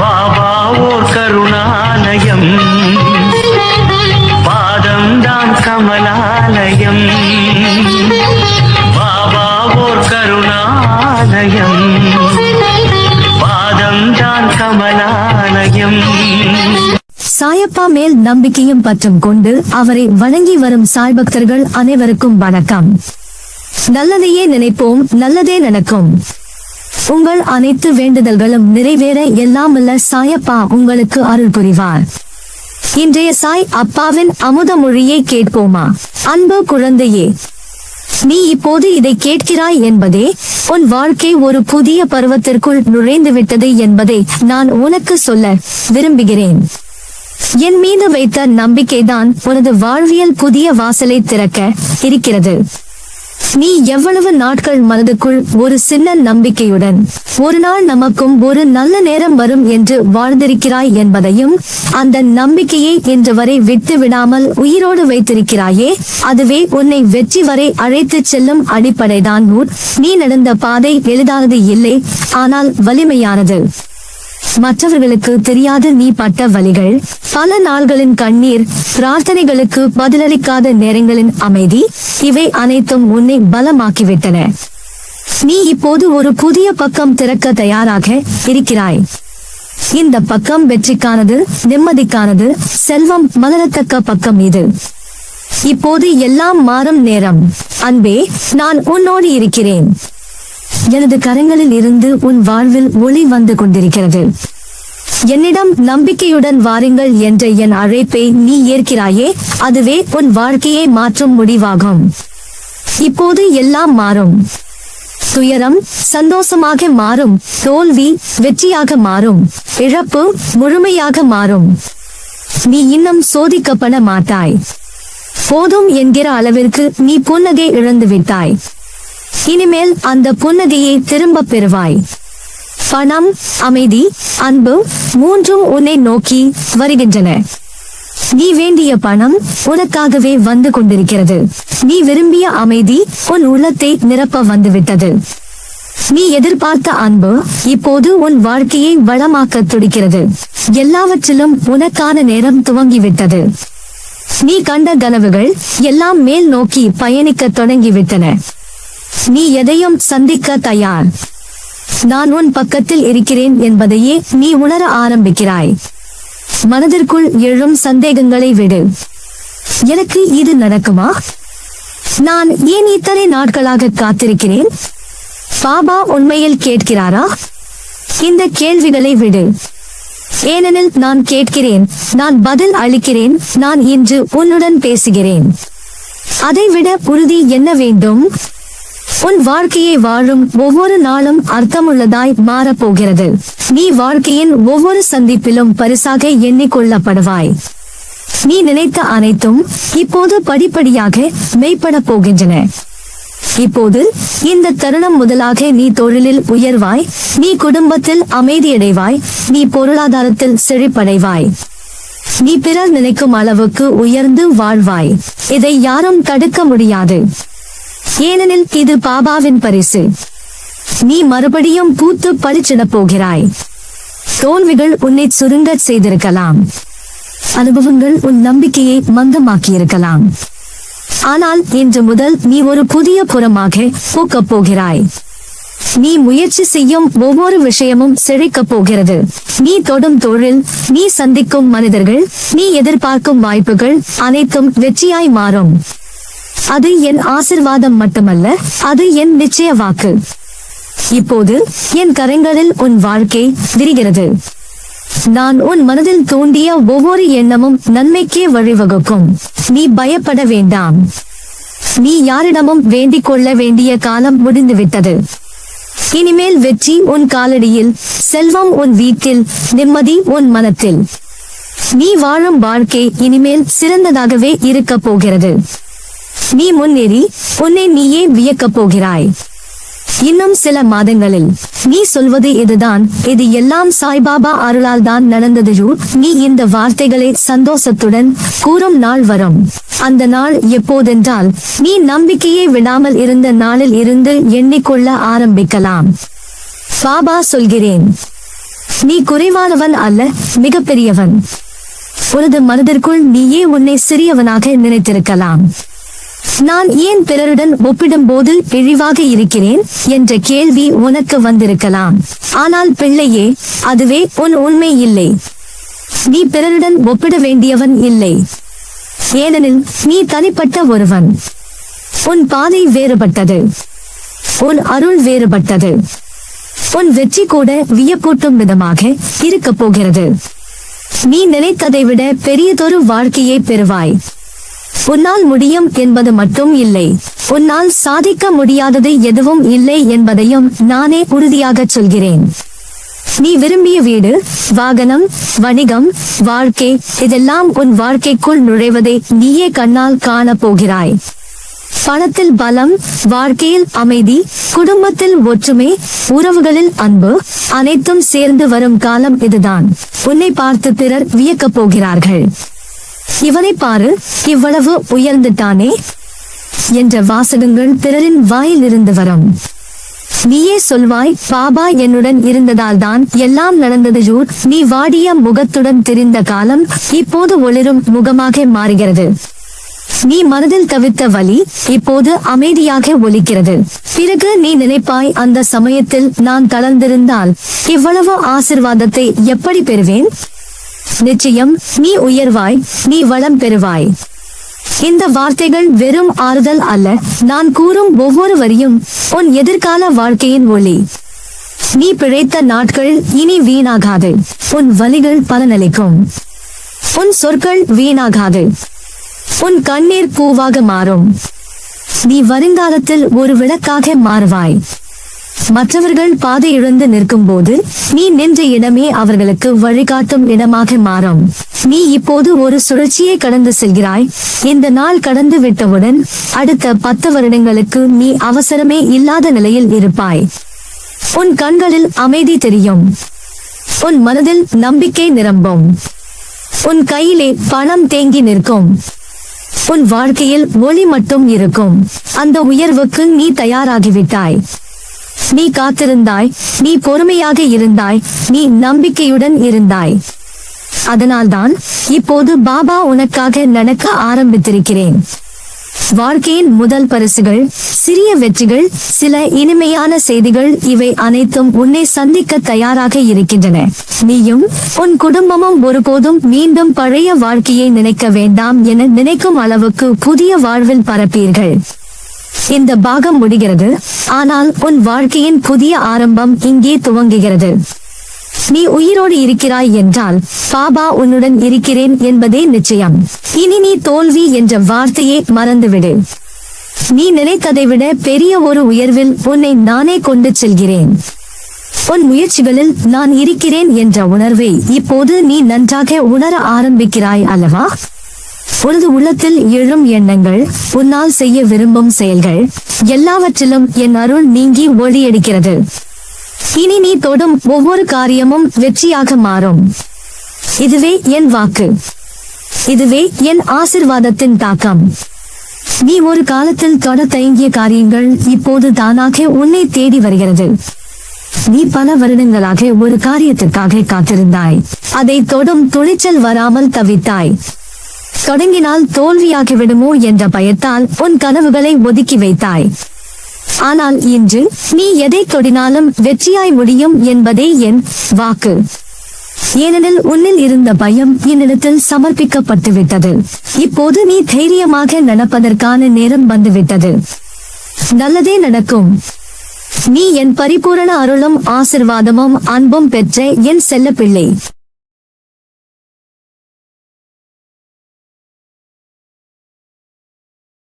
பாபா ஓர் கருணாலயம், பாதம்தான் கமலாலயம். பாபா ஓர் கருணாலயம், பாதம்தான் கமலாலயம். சாயப்பா மேல் நம்பிக்கையும் பற்றும் கொண்டு அவரை வணங்கி வரும் சாய் பக்தர்கள் அனைவருக்கும் வணக்கம். நல்லதையே நினைப்போம், நல்லதே நடக்கும். உங்கள் அனைத்து வேண்டுதல்களும் நிறைவேற எல்லாம் வல்ல சாயப்பா உங்களுக்கு அருள் புரிவார். இன்றைய சாய் அப்பாவின் அமுத மொழியை கேட்போமா? அன்பு குழந்தையே, நீ இப்போது இதை கேட்கிறாய் என்பதே உன் வாழ்க்கை ஒரு புதிய பருவத்திற்குள் நுழைந்து விட்டது என்பதை நான் உனக்கு சொல்ல விரும்புகிறேன். என் மீது வைத்த நம்பிக்கைதான் உனது வாழ்வியல் புதிய வாசலை திறக்க இருக்கிறது. நீ எவ்வளவு நாட்கள் மனதுக்குள் ஒரு சின்ன நம்பிக்கையுடன் ஒரு நாள் நமக்கும் ஒரு நல்ல நேரம் வரும் என்று வாழ்ந்திருக்கிறாய் என்பதையும், அந்த நம்பிக்கையை இன்று வரை விட்டு விடாமல் உயிரோடு வைத்திருக்கிறாயே, அதுவே உன்னை வெற்றி வரை அழைத்து செல்லும் அடிப்படைதான். நீ நடந்த பாதை எளிதானது இல்லை, ஆனால் வலிமையானது. மற்றவர்களுக்கு தெரியாத நீ பட்ட வலிகள், பல நாள்களின் கண்ணீர், பிரார்த்தனைகளுக்கு பதிலளிக்காத நேரங்களின் அமைதி, இவை அனைத்தும் உன்னை பலமாக்கிவிட்டன. நீ இப்போது ஒரு புதிய பக்கம் திறக்க தயாராக இருக்கிறாய். இந்த பக்கம் வெற்றிக்கானது, நிம்மதிக்கானது, செல்வம் மலரத்தக்க பக்கம் இது. இப்போது எல்லாம் மாறும் நேரம். அன்பே, நான் உன்னோடு இருக்கிறேன். எனது கரங்களில் இருந்து உன் வாழ்வில் ஒளி வந்து கொண்டிருக்கிறது. என்னிடம் நம்பிக்கையுடன் வாருங்கள் என்ற என் அழைப்பை நீ ஏற்கிறாயே, அதுவே உன் வாழ்க்கையை மாற்றும் முடிவாகும். இப்போது எல்லாம் மாறும். துயரம் சந்தோஷமாக மாறும், தோல்வி வெற்றியாக மாறும், இழப்பு முழுமையாக மாறும். நீ இன்னும் சோதிக்கப்பட மாட்டாய். போதும் என்கிற அளவிற்கு நீ புன்னகை இழந்து விட்டாய். இனிமேல் அந்த புன்னகையை திரும்ப பெறுவாய். பணம், அமைதி, அன்பு மூன்றும் உன்னை நோக்கி வருகின்றன. நீ வேண்டிய பணம் உனக்காகவே வந்து கொண்டிருக்கிறது. நீ விரும்பிய அமைதி உன் உள்ளத்தை நிரப்ப வந்துவிட்டது. நீ எதிர்பார்த்த அன்பு இப்போது உன் வாழ்க்கையை வளமாக்க துடிக்கிறது. எல்லாவற்றிலும் உனக்கான நேரம் துவங்கிவிட்டது. நீ கண்ட கனவுகள் எல்லாம் மேல் நோக்கி பயணிக்க தொடங்கிவிட்டன. நீ எதையும் சந்திக்க தயார். நான் உன் பக்கத்தில் இருக்கிறேன் என்பதையே நீ உணர ஆரம்பிக்கிறாய். மனதிற்குள் எழும் சந்தேகங்களை விடு. எனக்கு இது நடக்குமா? நான் ஏன் இத்தனை நாட்களாக காத்திருக்கிறேன்? பாபா உண்மையில் கேட்கிறாரா? இந்த கேள்விகளை விடு. ஏனெனில் நான் கேட்கிறேன், நான் பதில் அளிக்கிறேன், நான் இன்று உன்னுடன் பேசுகிறேன். அதைவிட உறுதி என்ன வேண்டும்? உன் வாழ்க்கையை வாழும் ஒவ்வொரு நாளும் அர்த்தமுள்ளதாய் மாறப்போகிறது. நீ வாழ்க்கையின் ஒவ்வொரு சந்திப்பிலும் பரிசாக எண்ணிக்கொள்ளப்படுவாய். நீ நினைத்த அனைத்தும் இப்போது படிப்படியாக மெய்ப்பட போகின்றன. இப்போது இந்த தருணம் முதலாக நீ தொழிலில் உயர்வாய், நீ குடும்பத்தில் அமைதியடைவாய், நீ பொருளாதாரத்தில் செழிப்படைவாய். நீ பிறர் நினைக்கும் அளவுக்கு உயர்ந்து வாழ்வாய். இதை யாரும் தடுக்க முடியாது. ஏனெனில் இது பாபாவின் பரிசு. நீ மறுபடியும் பூத்து பளிச்சிடப் போகிறாய். தோல்விகள் உன்னை சுருங்க செய்திருக்கலாம். அனுபவங்கள் உன் நம்பிக்கையை மந்தமாக்கியிருக்கலாம். ஆனால் இன்று முதல் நீ ஒரு புதிய புறமாக பூக்கப் போகிறாய். நீ முயற்சி செய்யும் ஒவ்வொரு விஷயமும் செழிக்கப் போகிறது. நீ தொடும் தொழில், நீ சந்திக்கும் மனிதர்கள், நீ எதிர்பார்க்கும் வாய்ப்புகள் அனைத்தும் வெற்றியாய் மாறும். அது என் ஆசிர்வாதம் மட்டுமல்ல, அது என் நிச்சய வாக்கு. இப்போது என் கரங்களில் உன் வாழ்க்கை விரிகிறது. நான் உன் மனதில் தூண்டிய ஒவ்வொரு எண்ணமும் நன்மைக்கே வழிவகுக்கும். நீ பயப்பட வேண்டாம். நீ யாரிடமும் வேண்டிக் கொள்ள வேண்டிய காலம் முடிந்துவிட்டது. இனிமேல் வெற்றி உன் காலடியில், செல்வம் உன் வீட்டில், நிம்மதி உன் மனத்தில். நீ வாழும் வாழ்க்கை இனிமேல் சிறந்ததாகவே இருக்க போகிறது. நீ முன்னேறி உன்னை நீயே வியக்கப் போகிறாய். இன்னும் சில மாதங்களில் நீ சொல்வது இதுதான், இது எல்லாம் சாய்பாபா அருளால் தான் நடந்தது. நீ இந்த வார்த்தைகளை சந்தோஷத்துடன் கூறும் நாள் வரும். அந்த நாள் எப்போதென்றால், நீ நம்பிக்கையை விடாமல் இருந்த நாளில் இருந்து எண்ணிக்கொள்ள ஆரம்பிக்கலாம். பாபா சொல்கிறேன், நீ குறைவானவன் அல்ல, மிகப்பெரியவன். உனது மனதிற்குள் நீயே உன்னை சிறியவனாக நினைத்திருக்கலாம். நான் ஏன் பிறருடன் ஒப்பிடும்போது இழிவாக இருக்கிறேன் என்ற கேள்வி உனக்கு வந்திருக்கலாம். ஆனால் பிள்ளையே, அதுவே உன் உண்மை இல்லை. நீ பிறருடன் ஒப்பிட வேண்டியவன் இல்லை. ஏனெனில் நீ தனிப்பட்ட ஒருவன். உன் பாதை வேறுபட்டது. உன் அருள் வேறுபட்டது. உன் வெற்றி கூட வியப்பூட்டும் விதமாக இருக்கப் போகிறது. நீ நினைத்ததை விட பெரியதொரு வாழ்க்கையை பெறுவாய். உன்னால் முடியும் என்பது மட்டும் இல்லை, உன்னால் சாதிக்க முடியாதது எதுவும் இல்லை என்பதையும் நானே உறுதியாக சொல்கிறேன். நீ விரும்பிய வீடு, வாகனம், வணிகம், வாழ்க்கை, இதெல்லாம் உன் வாழ்க்கைக்குள் நுழைவதை நீயே கண்ணால் காண போகிறாய். பணத்தில் பலம், வாழ்க்கையில் அமைதி, குடும்பத்தில் ஒற்றுமை, உறவுகளில் அன்பு, அனைத்தும் சேர்ந்து வரும் காலம் இதுதான். உன்னை பார்த்து பிறர் வியக்கப் போகிறார்கள். இவனை பாரு, இவ்வளவு உயர்ந்துட்டானே என்ற வாசகங்கள் பிறரின் வாயில் இருந்து வரும். நீயே சொல்வாய், பாபா என்னுடன் இருந்ததால் தான் எல்லாம் நடந்தது. நீ வாடிய முகத்துடன் தெரிந்த காலம் இப்போது ஒளிரும் முகமாக மாறுகிறது. நீ மனதில் தவித்த வலி இப்போது அமைதியாக ஒலிக்கிறது. பிறகு நீ நினைப்பாய், அந்த சமயத்தில் நான் தளர்ந்திருந்தால் இவ்வளவு ஆசிர்வாதத்தை எப்படி பெறுவேன்? நிச்சயம் நீ உயர்வாய், நீ வளம் பெறுவாய். இந்த வார்த்தைகள் வெறும் ஆறுதல் அல்ல. நான் கூறும் ஒவ்வொரு வரியும் உன் எதிர்கால வாழ்க்கையின் ஒளி. நீ பிழைத்த நாட்கள் இனி வீணாகாது. உன் வலிகள் பலனளிக்கும். உன் சொற்கள் வீணாகாது. உன் கண்ணீர் பூவாக மாறும். நீ வருங்காலத்தில் ஒரு விளக்காக மாறுவாய். மற்றவர்கள் பாதை இழந்து நிற்கும் போது நீ நின்ற இடமே அவர்களுக்கு வழிகாட்டும் இடமாக மாறும். நீ இப்போது ஒரு சுழற்சியை கடந்து செல்கிறாய். இந்த நாள் கடந்து விட்டவுடன் அடுத்த 10 வருடங்களுக்கு நீ அவசரமே இல்லாத நிலையில் இருப்பாய். உன் கண்களில் அமைதி தெரியும். உன் மனதில் நம்பிக்கை நிரம்பும். உன் கையிலே பணம் தேங்கி நிற்கும். உன் வாழ்க்கையில் ஒளி மட்டும் இருக்கும். அந்த உயர்வுக்கு நீ தயாராகிவிட்டாய். நீ காத்திருந்தாய், நீ பொறுமையாக இருந்தாய், நீ நம்பிக்கையுடன் இருந்தாய். அதனால்தான் இப்போது பாபா உனக்காக நடக்க ஆரம்பித்திருக்கிறேன். வாழ்க்கையின் முதல் பரிசுகள், சிறிய வெற்றிகள், சில இனிமையான செய்திகள், இவை அனைத்தும் உன்னை சந்திக்க தயாராக இருக்கின்றன. நீயும் உன் குடும்பமும் ஒருபோதும் மீண்டும் பழைய வாழ்க்கையை நினைக்க வேண்டாம் என நினைக்கும் அளவுக்கு புதிய வாழ்வில் பரப்பீர்கள். இந்த பாகம் முடிகிறது, ஆனால் உன் வாழ்க்கையின் புதிய ஆரம்பம் இங்கே துவங்குகிறது. நீ உயிரோடு இருக்கிறாய் என்றால் பாபா உன்னுடன் இருக்கிறேன் என்பதே நிச்சயம். இனி நீ தோல்வி என்ற வார்த்தையை மறந்துவிடு. நீ நினைத்ததை விட பெரிய ஒரு உயர்வில் உன்னை நானே கொண்டு செல்கிறேன். உன் முயற்சிகளில் நான் இருக்கிறேன் என்ற உணர்வை இப்போது நீ நன்றாக உணர ஆரம்பிக்கிறாய் அல்லவா? உனது உள்ளத்தில் எழும் எண்ணங்கள், உன்னால் செய்ய விரும்பும் செயல்கள், எல்லாவற்றிலும் என் அருள் நீங்கி ஒளியடிக்கிறது. இனி நீ தொடும் ஒவ்வொரு காரியமும் வெற்றியாக மாறும். இதுவே என் வாக்கு. இதுவே என் ஆசிர்வாதத்தின் தாக்கம். நீ ஒரு காலத்தில் தொட தயங்கிய காரியங்கள் இப்போது தானாக உன்னை தேடி வருகிறது. நீ பல வருடங்களாக ஒரு காரியத்திற்காக காத்திருந்தாய். அதை தொடும் துணிச்சல் வராமல் தவித்தாய். தொடங்கினால் தோல்வியாகிவிடுமோ என்ற பயத்தால் உன் கனவுகளை ஒதுக்கி வைத்தாய். ஆனால் இன்று நீ எதை தொடினாலும் வெற்றியாய் முடியும் என்பதே என் வாக்கு. ஏனெனில் உன்னில் இருந்த பயம் என்னிடத்தில் சமர்ப்பிக்கப்பட்டு விட்டது. இப்போது நீ தைரியமாக நடப்பதற்கான நேரம் வந்துவிட்டது. நல்லதே நடக்கும். நீ என் பரிபூரண அருளும் ஆசிர்வாதமும் அன்பும் பெற்ற என் செல்ல பிள்ளை.